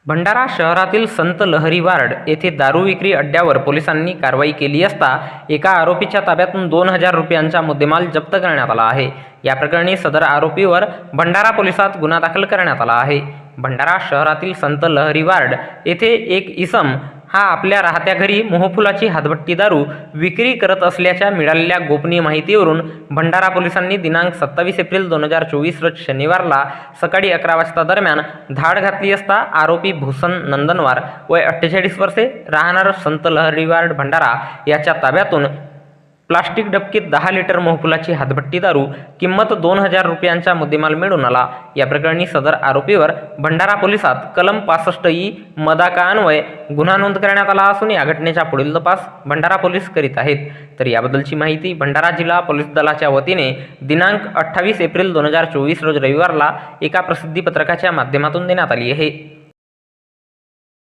भंडारा शहरातील संत लहरी वार्ड येथे दारू विक्री अड्ड्यावर पोलिसांनी कारवाई केली असता एका आरोपीच्या ताब्यातून 2,000 रुपयांचा मुद्देमाल जप्त करण्यात आला आहे। या प्रकरणी सदर आरोपीवर भंडारा पोलिसात गुन्हा दाखल करण्यात आला आहे। भंडारा शहरातील संत लहरी वार्ड येथे एक इसम हा आपल्या राहत्या घरी मोहफुलाची हातभट्टी दारू विक्री करत असल्याच्या मिळालेल्या गोपनीय माहितीवरून भंडारा पोलिसांनी दिनांक 27 एप्रिल 2024 रोज शनिवारला सकाळी 11 वाजता दरम्यान धाड घातली असता आरोपी भूषण नंदनवार वय 48 वर्षे राहणार संत लहरी वार्ड भंडारा याच्या ताब्यातून प्लास्टिक डबकीत 10 लिटर मोहफुलाची हातभट्टी दारू किंमत 2,000 रुपयांचा मुद्देमाल मिळून आला। या प्रकरणी सदर आरोपीवर भंडारा पोलिसात कलम 65 मदाका अन्वये गुन्हा नोंद करण्यात आला असून या घटनेचा पुढील तपास भंडारा पोलीस करीत आहेत। तर याबद्दलची माहिती भंडारा जिल्हा पोलीस दलाच्या वतीने दिनांक 28 एप्रिल 2024 रोज रविवारला एका प्रसिद्धी पत्रकाच्या माध्यमातून देण्यात आली आहे।